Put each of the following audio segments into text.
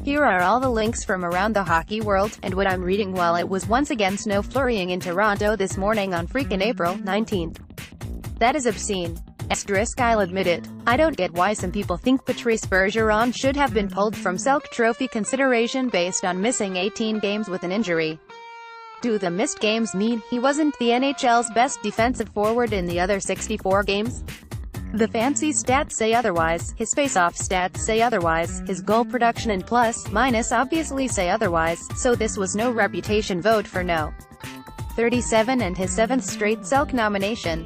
Here are all the links from around the hockey world, and what I'm reading while it was once again snow-flurrying in Toronto this morning on freakin April 19th. That is obscene. Asterisk, I'll admit it. I don't get why some people think Patrice Bergeron should have been pulled from Selke Trophy consideration based on missing 18 games with an injury. Do the missed games mean he wasn't the NHL's best defensive forward in the other 64 games? The fancy stats say otherwise, his face-off stats say otherwise, his goal production and plus-minus obviously say otherwise, so this was no reputation vote for no. 37 and his 7th straight Selke nomination.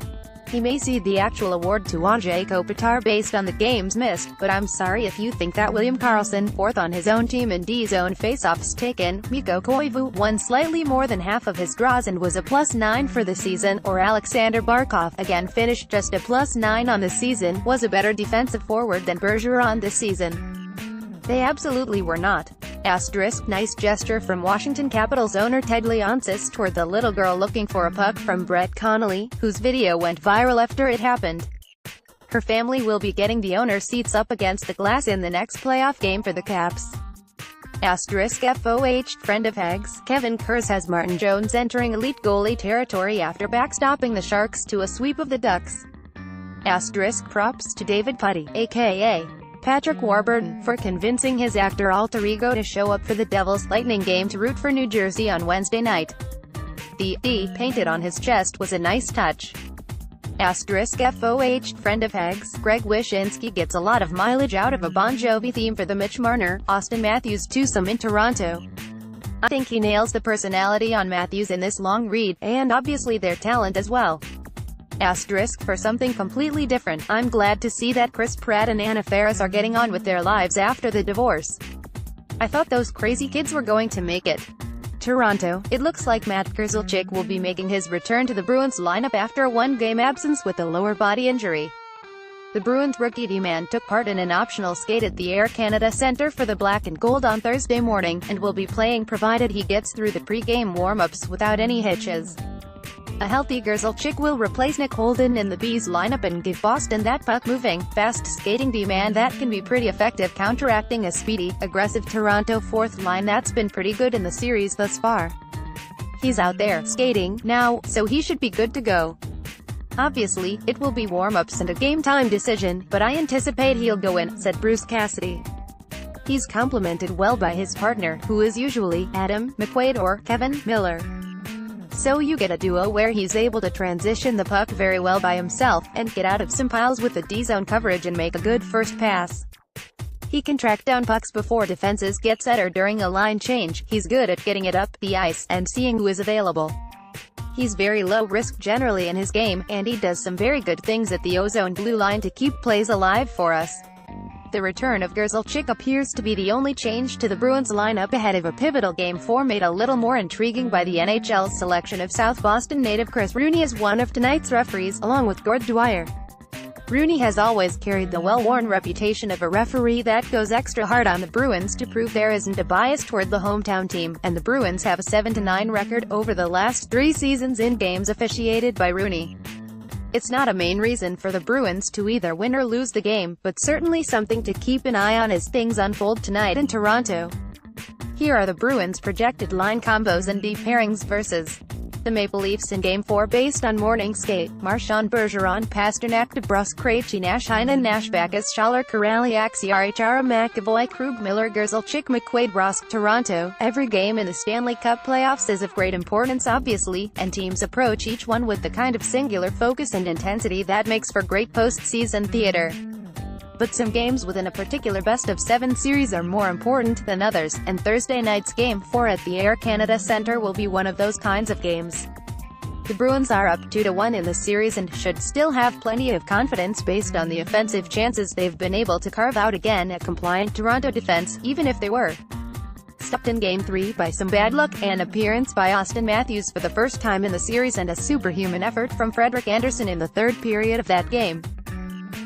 He may cede the actual award to Anze Kopitar based on the games missed, but I'm sorry if you think that William Karlsson, 4th on his own team in D-zone faceoffs taken, Mikko Koivu won slightly more than half of his draws and was a +9 for the season, or Alexander Barkov, again finished just a +9 on the season, was a better defensive forward than Bergeron this season. They absolutely were not. Asterisk, nice gesture from Washington Capitals owner Ted Leonsis toward the little girl looking for a puck from Brett Connolly, whose video went viral after it happened. Her family will be getting the owner's seats up against the glass in the next playoff game for the Caps. Asterisk, FOH, friend of Hags, Kevin Kurz has Martin Jones entering elite goalie territory after backstopping the Sharks to a sweep of the Ducks. Asterisk, props to David Putty, aka Patrick Warburton, for convincing his actor alter ego to show up for the Devils' Lightning game to root for New Jersey on Wednesday night. The D painted on his chest was a nice touch. Asterisk, FOH, friend of Hags, Greg Wyshynski gets a lot of mileage out of a Bon Jovi theme for the Mitch Marner, Austin Matthews twosome in Toronto. I think he nails the personality on Matthews in this long read, and obviously their talent as well. Asterisk, for something completely different, I'm glad to see that Chris Pratt and Anna Faris are getting on with their lives after the divorce. I thought those crazy kids were going to make it. Toronto, it looks like Matt Grzelcyk will be making his return to the Bruins lineup after a one-game absence with a lower body injury. The Bruins rookie D-man took part in an optional skate at the Air Canada Centre for the Black and Gold on Thursday morning, and will be playing provided he gets through the pre-game warm-ups without any hitches. A healthy Grzelcyk will replace Nick Holden in the Bees lineup and give Boston that puck-moving, fast-skating D-man that can be pretty effective counteracting a speedy, aggressive Toronto fourth line that's been pretty good in the series thus far. He's out there, skating, now, so he should be good to go. Obviously, it will be warm-ups and a game-time decision, but I anticipate he'll go in, said Bruce Cassidy. He's complemented well by his partner, who is usually Adam McQuaid or Kevin Miller. So you get a duo where he's able to transition the puck very well by himself, and get out of some piles with the D-zone coverage and make a good first pass. He can track down pucks before defenses get set or during a line change. He's good at getting it up the ice, and seeing who is available. He's very low risk generally in his game, and he does some very good things at the ozone blue line to keep plays alive for us. The return of Grzelcyk appears to be the only change to the Bruins lineup ahead of a pivotal Game 4 made a little more intriguing by the NHL's selection of South Boston native Chris Rooney as one of tonight's referees, along with Gord Dwyer. Rooney has always carried the well-worn reputation of a referee that goes extra hard on the Bruins to prove there isn't a bias toward the hometown team, and the Bruins have a 7-9 record over the last 3 seasons in games officiated by Rooney. It's not a main reason for the Bruins to either win or lose the game, but certainly something to keep an eye on as things unfold tonight in Toronto. Here are the Bruins' projected line combos and deep pairings versus the Maple Leafs in Game 4 based on morning skate: Marchand, Bergeron, Pasternak, DeBrusk, Krejci, Nash, Heinen, Nash, Backus, Schaller, Corraliak, Chara, McAvoy, Krug, Miller, Grzelcyk, McQuaid, Ross. Toronto, every game in the Stanley Cup playoffs is of great importance obviously, and teams approach each one with the kind of singular focus and intensity that makes for great postseason theater. But some games within a particular best-of-7 series are more important than others, and Thursday night's Game 4 at the Air Canada Centre will be one of those kinds of games. The Bruins are up 2-1 in the series and should still have plenty of confidence based on the offensive chances they've been able to carve out again a compliant Toronto defense, even if they were stopped in Game 3 by some bad luck, an appearance by Austin Matthews for the first time in the series and a superhuman effort from Frederik Andersen in the third period of that game.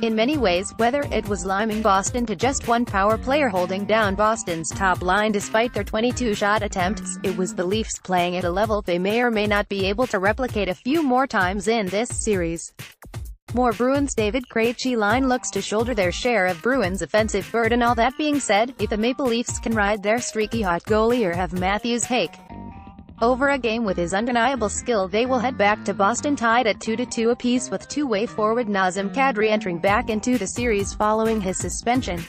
In many ways, whether it was liming Boston to just one power play or holding down Boston's top line despite their 22 shot attempts, it was the Leafs playing at a level they may or may not be able to replicate a few more times in this series. More Bruins. David Krejci line looks to shoulder their share of Bruins' offensive burden. All that being said, if the Maple Leafs can ride their streaky hot goalie or have Matthews hake over a game with his undeniable skill, they will head back to Boston tied at 2-2 apiece, with two-way forward Nazem Kadri entering back into the series following his suspension.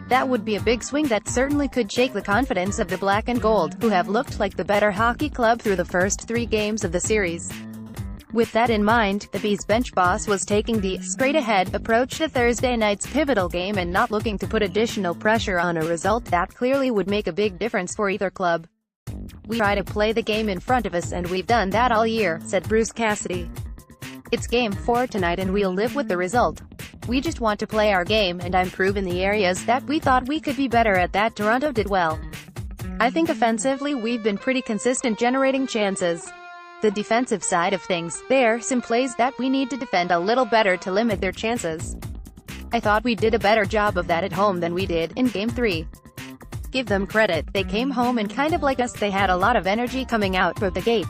That would be a big swing that certainly could shake the confidence of the black and gold, who have looked like the better hockey club through the first 3 games of the series. With that in mind, the Bees bench boss was taking the straight-ahead approach to Thursday night's pivotal game and not looking to put additional pressure on a result that clearly would make a big difference for either club. "We try to play the game in front of us, and we've done that all year," said Bruce Cassidy. "It's Game 4 tonight and we'll live with the result. We just want to play our game and improve in the areas that we thought we could be better at that Toronto did well. I think offensively we've been pretty consistent generating chances. The defensive side of things, there are some plays that we need to defend a little better to limit their chances. I thought we did a better job of that at home than we did in Game 3. Give them credit, they came home and kind of like us, they had a lot of energy coming out of the gate.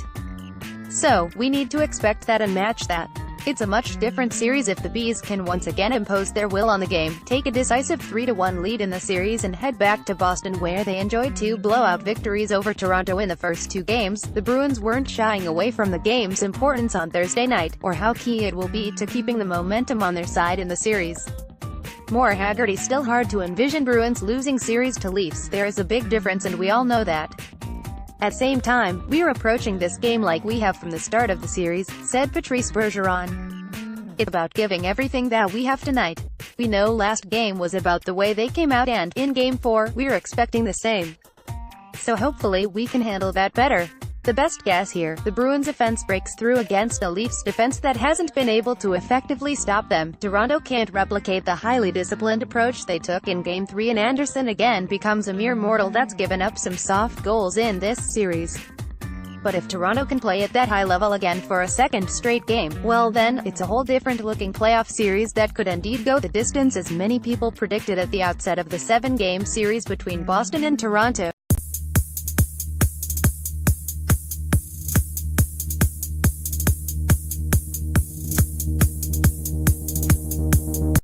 So, we need to expect that and match that. It's a much different series if the Bees can once again impose their will on the game, take a decisive 3-1 lead in the series and head back to Boston where they enjoyed 2 blowout victories over Toronto in the first 2 games. The Bruins weren't shying away from the game's importance on Thursday night, or how key it will be to keeping the momentum on their side in the series. More Haggerty. Still hard to envision Bruins losing series to Leafs. There is a big difference and we all know that. At same time, we're approaching this game like we have from the start of the series," said Patrice Bergeron. "It's about giving everything that we have tonight. We know last game was about the way they came out, and in Game 4, we're expecting the same. So hopefully we can handle that better." The best guess here, the Bruins' offense breaks through against a Leafs defense that hasn't been able to effectively stop them. Toronto can't replicate the highly disciplined approach they took in Game 3, and Anderson again becomes a mere mortal that's given up some soft goals in this series. But if Toronto can play at that high level again for a second straight game, well then, it's a whole different looking playoff series that could indeed go the distance as many people predicted at the outset of the 7-game series between Boston and Toronto.